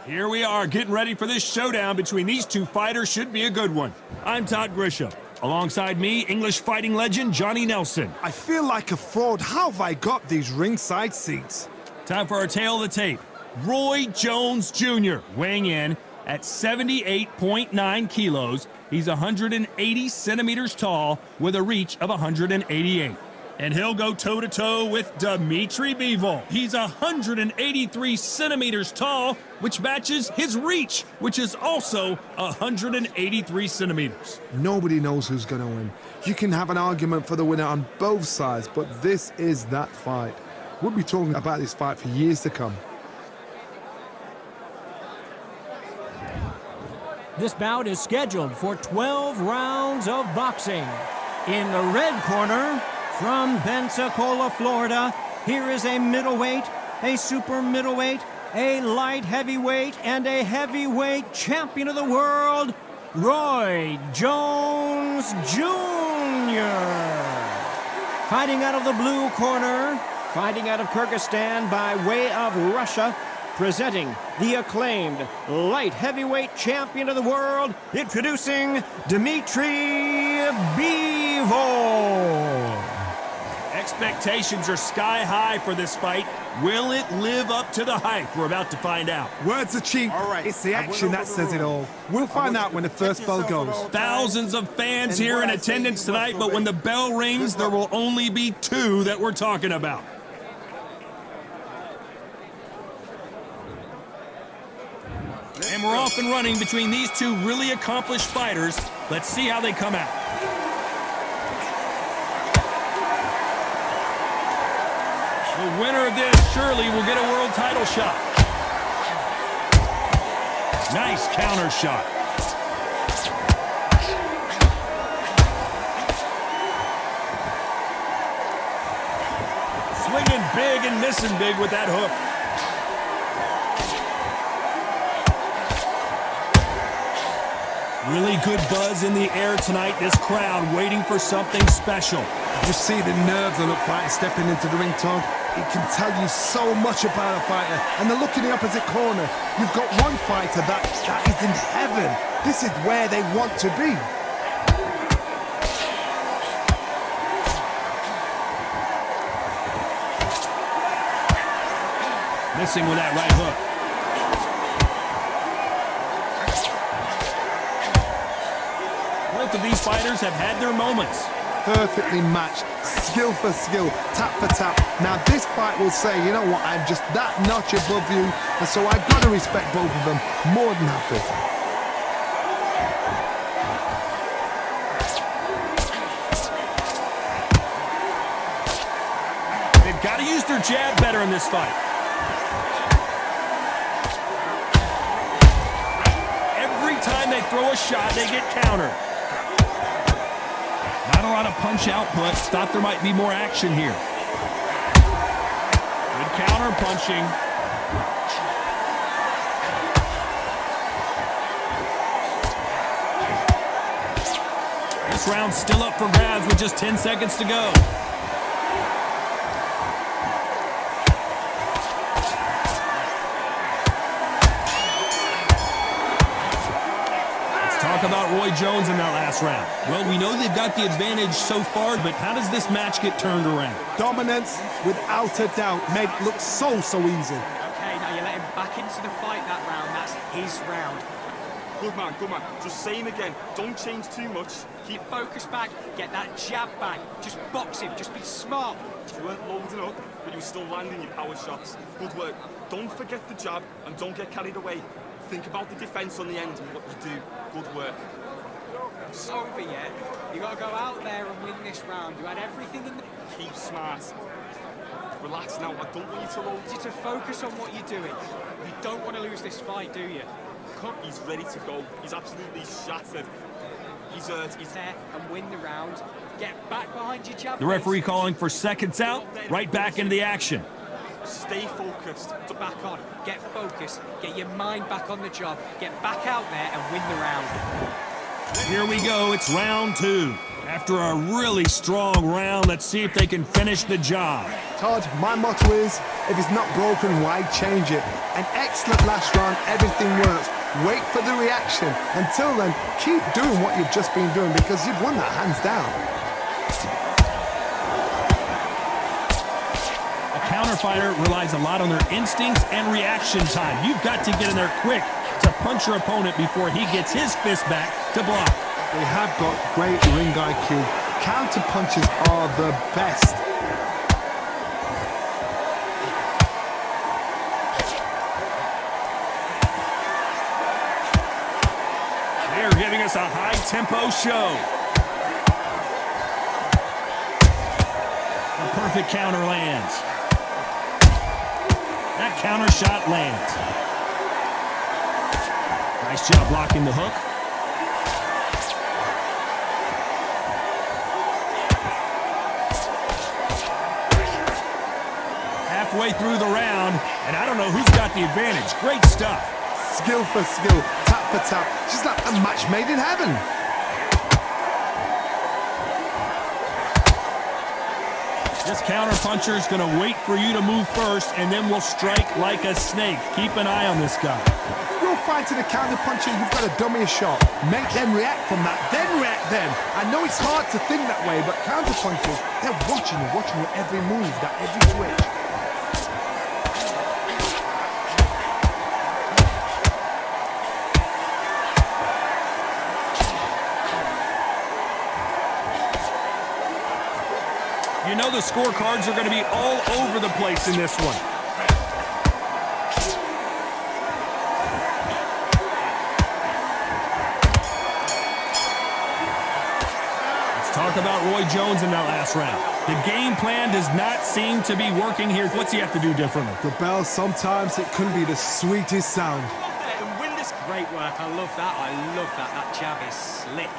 Here we are, getting ready for this showdown between these two fighters. Should be a good one. I'm Todd Grisham. Alongside me, English fighting legend Johnny Nelson. I feel like a fraud. How have I got these ringside seats? Time for our tail of the tape. Roy Jones Jr. weighing in at 78.9 kilos. He's 180 centimeters tall with a reach of 188. And he'll go toe-to-toe with Dmitry Bivol. He's 183 centimeters tall, which matches his reach, which is also 183 centimeters. Nobody knows who's going to win. You can have an argument for the winner on both sides, but this is that fight. We'll be talking about this fight for years to come. This bout is scheduled for 12 rounds of boxing. In the red corner, from Pensacola, Florida, here is a middleweight, a super middleweight, a light heavyweight, and a heavyweight champion of the world, Roy Jones Jr. Fighting out of the blue corner, fighting out of Kyrgyzstan by way of Russia, presenting the acclaimed light heavyweight champion of the world, introducing Dmitry Bivol. Expectations are sky high for this fight. Will it live up to the hype? We're about to find out. Words are cheap. It's the action that says it all. We'll find out when the first bell goes. Thousands of fans here in attendance tonight, but when the bell rings, there will only be two that we're talking about. And we're off and running between these two really accomplished fighters. Let's see how they come out. The winner of this surely will get a world title shot. Nice counter shot. Swinging big and missing big with that hook. Really good buzz in the air tonight. This crowd waiting for something special. You see the nerves of the fighter stepping into the ring, Tom. It can tell you so much about a fighter. And the look in the opposite corner. You've got one fighter that is in heaven. This is where they want to be. Missing with that right hook. Both of these fighters have had their moments. Perfectly matched, skill for skill, tap for tap. Now this fight will say, you know what, I'm just that notch above you, and so I've got to respect both of them more than happy. They've got to use their jab better in this fight. Every time they throw a shot, they get countered. Not a lot of punch output. Thought there might be more action here. Good counter punching. This round's still up for grabs with just 10 seconds to go. Talk about Roy Jones in that last round. Well, we know they've got the advantage so far, but how does this match get turned around? Dominance, without a doubt, made it look so easy. Okay, now you let him back into the fight that round. That's his round. Good man, good man. Just say him again. Don't change too much. Keep focus back. Get that jab back. Just box him. Just be smart. You weren't loading up, but you were still landing your power shots. Good work. Don't forget the jab and don't get carried away. Think about the defense on the end and what you do. Good work. It's over yet. You got to go out there and win this round. You had everything in the... Keep smart. Relax now. I don't want you to load. You to focus on what you're doing. You don't want to lose this fight, do you? Come. He's ready to go. He's absolutely shattered. He's hurt. He's there and win the round. Get back behind your jab. The referee calling for seconds out. Right back into the action. Stay focused. Back on. Get focused. Get your mind back on the job. Get back out there and win the round. Here we go. It's round two. After a really strong round, let's see if they can finish the job. Todd, my motto is, if it's not broken, why change it? An excellent last round, everything works. Wait for the reaction. Until then, keep doing what you've just been doing because you've won that hands down. A counterfighter relies a lot on their instincts and reaction time. You've got to get in there quick to punch your opponent before he gets his fist back to block. They have got great ring IQ. Counter punches are the best. They're giving us a high-tempo show. The perfect counter lands. That counter shot lands. Nice job blocking the hook. Halfway through the round, and I don't know who's got the advantage. Great stuff. Skill for skill, tap for tap. Just like a match made in heaven. This counter-puncher is going to wait for you to move first, and then will strike like a snake. Keep an eye on this guy. You're fighting a counter-puncher, you've got to dummy a shot. Make them react from that, then react then. I know it's hard to think that way, but counter-punchers, they're watching your every move, that every switch. You know the scorecards are going to be all over the place in this one. Let's talk about Roy Jones in that last round. The game plan does not seem to be working here. What's he have to do differently? The bell, sometimes it can be the sweetest sound. And win this. Great work. I love that. I love that. That jab is slick.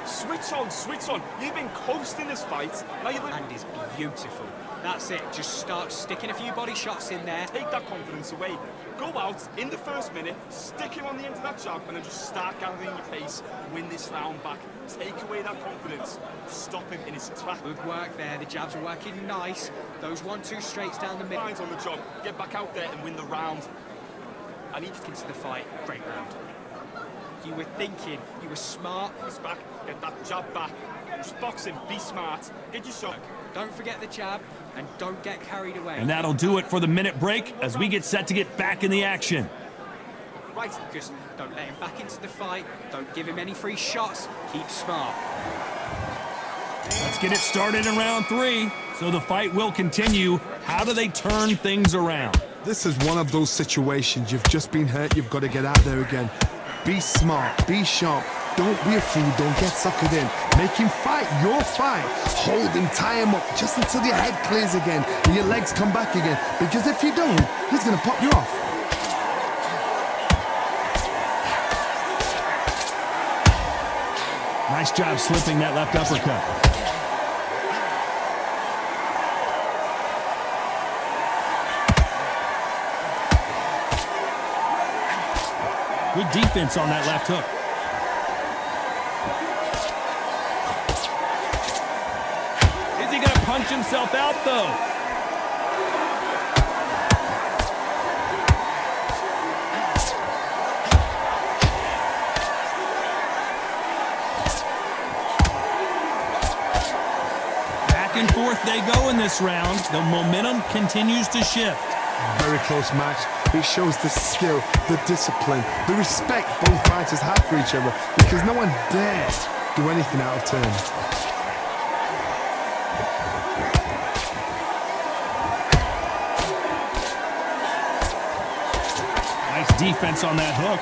Switch on, switch on. You've been coasting this fight. Now you look. And is beautiful. That's it. Just start sticking a few body shots in there. Take that confidence away. Go out in the first minute, stick him on the end of that jab, and then just start gathering your pace. Win this round back. Take away that confidence. Stop him in his track. Good work there. The jabs are working nice. Those 1-2 straights down the middle. Minds on the job. Get back out there and win the round. I need to into the fight. Great round. You were thinking. You were smart. It's back. Get that jab back. Just box him. Be smart. Get your shot. Don't forget the jab, and don't get carried away. And that'll do it for the minute break as we get set to get back in the action. Right, just don't let him back into the fight. Don't give him any free shots. Keep smart. Let's get it started in round 3. So the fight will continue. How do they turn things around? This is one of those situations. You've just been hurt, you've got to get out there again. Be smart, be sharp. Don't be a fool, don't get suckered in. Make him fight your fight. Hold him, tie him up, just until your head clears again and your legs come back again. Because if you don't, he's going to pop you off. Nice job slipping that left uppercut. Good defense on that left hook. Is he going to punch himself out, though? Back and forth they go in this round. The momentum continues to shift. Very close match. It shows the skill, the discipline, the respect both fighters have for each other because no one dares do anything out of turn. Nice defense on that hook.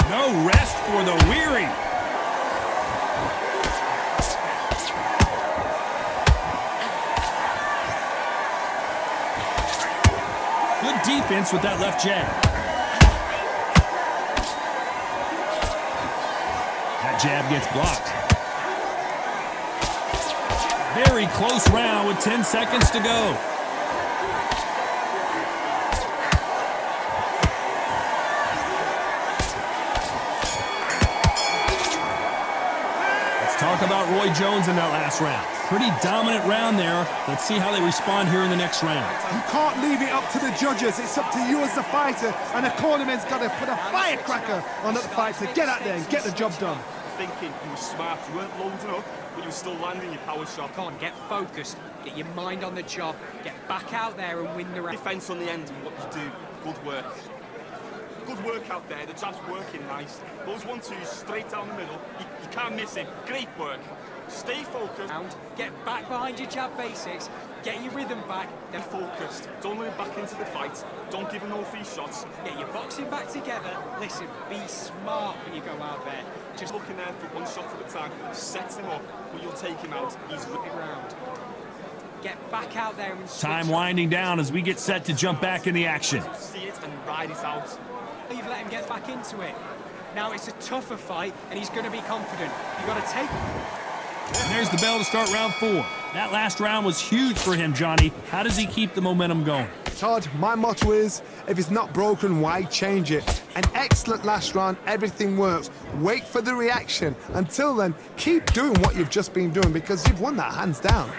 No rest for the weary. Good defense with that left jab. That jab gets blocked. Very close round with 10 seconds to go. Talk about Roy Jones in that last round. Pretty dominant round there. Let's see how they respond here in the next round. You can't leave it up to the judges. It's up to you as the fighter, and the cornerman's got to put a firecracker on that fighter. Get out there and get the job done. Thinking you were smart, you weren't loading up, but you were still landing your power shot. Come on, get focused. Get your mind on the job. Get back out there and win the round. Defense on the end and what you do. Good work. Good work out there. The jab's working nice. Those 1-2s straight down the middle. You can't miss it. Great work. Stay focused. Get back behind your jab basics. Get your rhythm back. Then focused. Don't let him back into the fight. Don't give him no free shots. Get your boxing back together. Listen, be smart when you go out there. Just looking there for one shot at a time. Sets him up, but you'll take him out. He's ripping round. Get back out there and time winding down as we get set to jump back in the action. See it and ride it out. You've let him get back into it. Now it's a tougher fight, and he's going to be confident. You've got to take... And there's the bell to start round 4. That last round was huge for him, Johnny. How does he keep the momentum going? Todd, my motto is, if it's not broken, why change it? An excellent last round, everything works. Wait for the reaction. Until then, keep doing what you've just been doing, because you've won that hands down.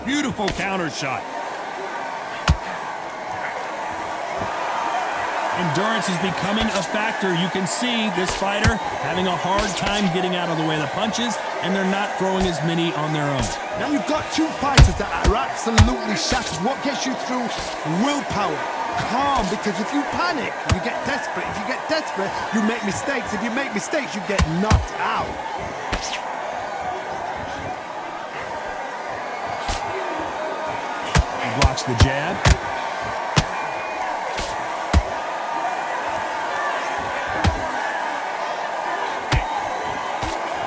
Beautiful counter shot. Endurance is becoming a factor. You can see this fighter having a hard time getting out of the way of the punches, and they're not throwing as many on their own. Now you've got two fighters that are absolutely shattered. What gets you through? Willpower. Calm, because if you panic, you get desperate. If you get desperate, you make mistakes. If you make mistakes, you get knocked out. Blocks the jab.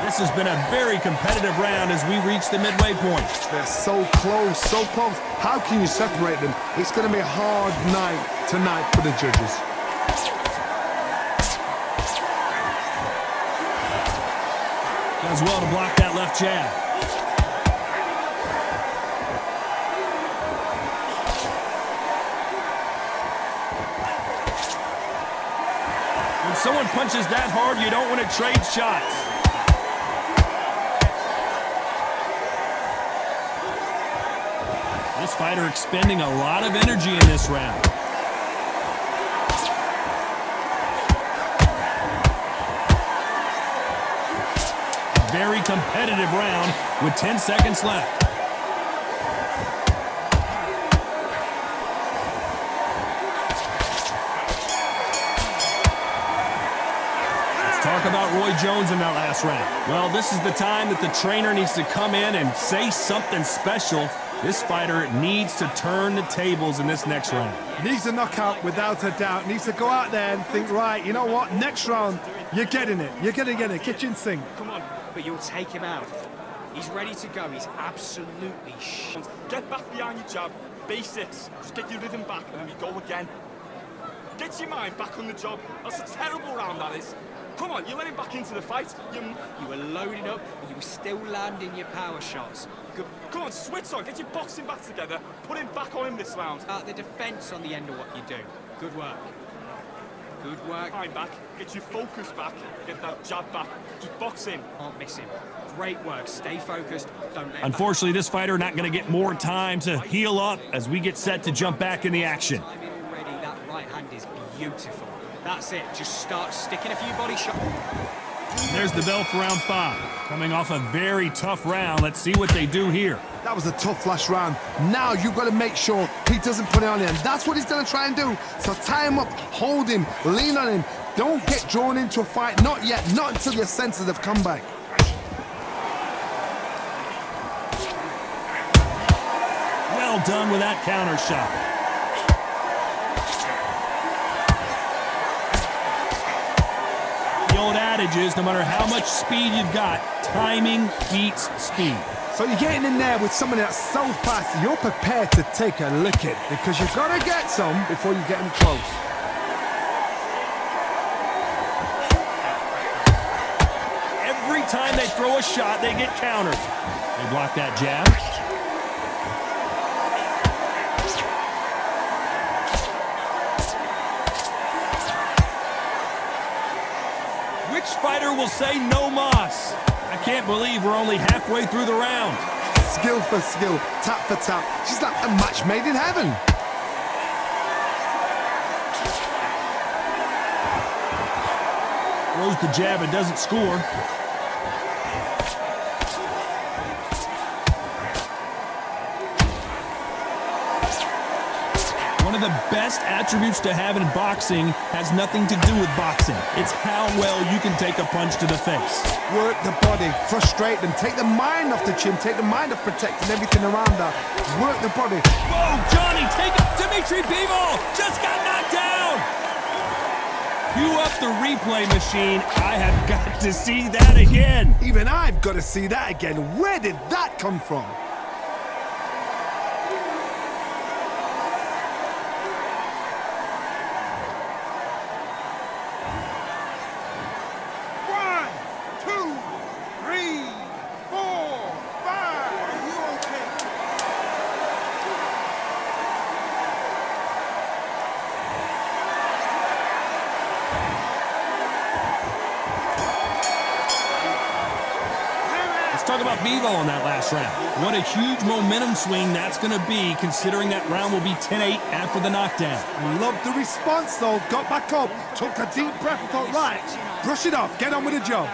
This has been a very competitive round as we reach the midway point. They're so close, so close. How can you separate them? It's going to be a hard night tonight for the judges. Does well to block that left jab. When someone punches that hard, you don't want to trade shots. This fighter expending a lot of energy in this round. Very competitive round with 10 seconds left. Talk about Roy Jones in that last round. Well, this is the time that the trainer needs to come in and say something special. This fighter needs to turn the tables in this next round. Needs a knockout without a doubt. Needs to go out there and think, right, you know what? Next round, you're getting it. You're going to get it. Kitchen sink. Come on. But you'll take him out. He's ready to go. He's absolutely Get back behind your jab. Basics. Just get your rhythm back and then we go again. Get your mind back on the job. That's a terrible round, that is. Come on, you're letting back into the fight. You were loading up, and you were still landing your power shots. Good. Come on, switch on. Get your boxing back together. Put him back on him this round. The defense on the end of what you do. Good work. Good work. Mind back. Get your focus back. Get that jab back. Just box him. Can't miss him. Great work. Stay focused. Don't let Unfortunately, this fighter not going to get more time to heal up as we get set to jump back in the action. I mean, already that right hand is beautiful. That's it. Just start sticking a few body shots. There's the bell for round 5. Coming off a very tough round. Let's see what they do here. That was a tough last round. Now you've got to make sure he doesn't put it on him. That's what he's going to try and do. So tie him up, hold him, lean on him. Don't get drawn into a fight. Not yet. Not until your senses have come back. Well done with that counter shot. The old adage is, no matter how much speed you've got, timing beats speed. So you're getting in there with somebody that's so fast, you're prepared to take a licking because you've got to get some before you get them close. Every time they throw a shot, they get countered. They block that jab. fighter will say no mas. I can't believe we're only halfway through the round. Skill for skill, tap for tap. She's like a match made in heaven. Throws the jab and doesn't score. One of the best attributes to have in boxing has nothing to do with boxing. It's how well you can take a punch to the face. Work the body, frustrate them, take the mind off the chin, take the mind off protecting everything around her. Work the body. Whoa, Johnny, take it! Dmitry Bivol just got knocked down! Cue up the replay machine. I have got to see that again. Even I've got to see that again. Where did that come from? Talk about Bivol in that last round. What a huge momentum swing that's going to be, considering that round will be 10-8 after the knockdown. I love the response, though. Got back up, took a deep breath and thought, right, brush it off, get on with the job.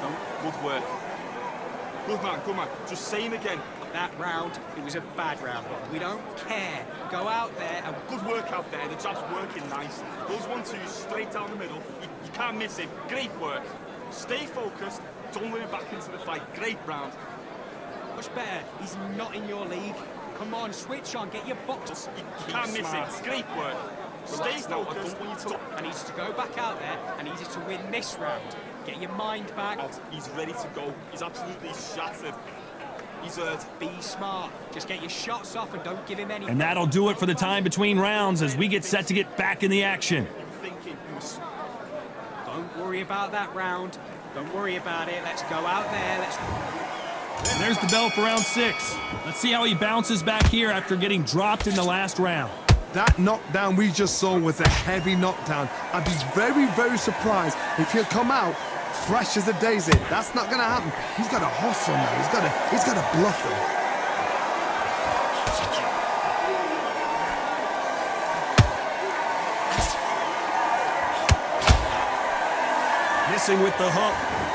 No, good work. Good man, good man. Just say him again. That round, it was a bad round. We don't care. Go out there and Good work out there. The jab's working nice. Those 1-2s straight down the middle. You can't miss it. Great work. Stay focused. Don't let him back into the fight. Great round. much better. He's not in your league. Come on, switch on, get your box. You can't miss it. It's great work. Stay focused. I need you to go back out there. I need you to win this round. Get your mind back. He's ready to go. He's absolutely shattered. He's hurt. Be smart. Just get your shots off and don't give him any. And that'll do it for the time between rounds as we get set to get back in the action. Don't worry about that round. Don't worry about it. Let's go out there. And there's the bell for round 6. Let's see how he bounces back here after getting dropped in the last round. That knockdown we just saw was a heavy knockdown. I'd be very, very surprised if he'll come out fresh as a daisy. That's not going to happen. He's got a hustle now. He's got to bluff him. Missing with the hook.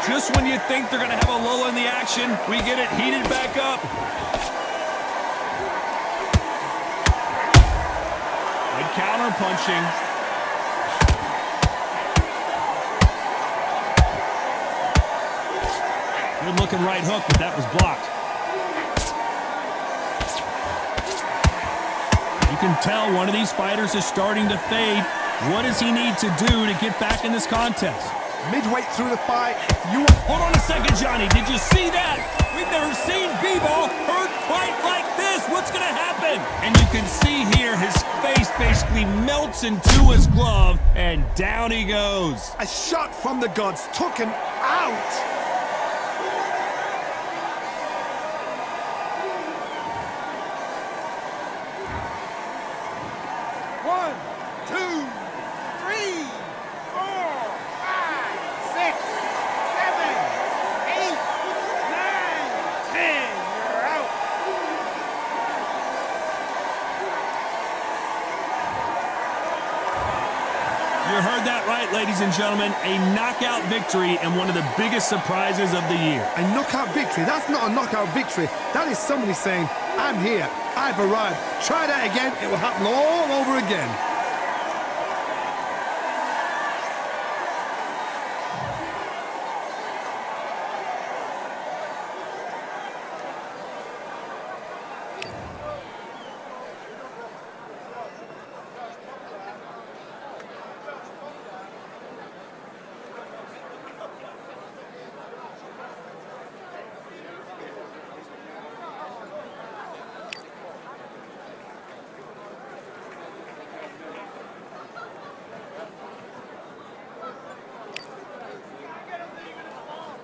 Just when you think they're going to have a lull in the action, we get it heated back up. Good counter punching. Good looking right hook, but that was blocked. You can tell one of these fighters is starting to fade. What does he need to do to get back in this contest? Midway through the fight, Hold on a second, Johnny. Did you see that? We've never seen Bivol hurt quite like this. What's going to happen? And you can see here his face basically melts into his glove, and down he goes. a shot from the gods took him out. You heard that right, ladies and gentlemen. A knockout victory and one of the biggest surprises of the year. A knockout victory? That's not a knockout victory. That is somebody saying, I'm here, I've arrived. Try that again, it will happen all over again.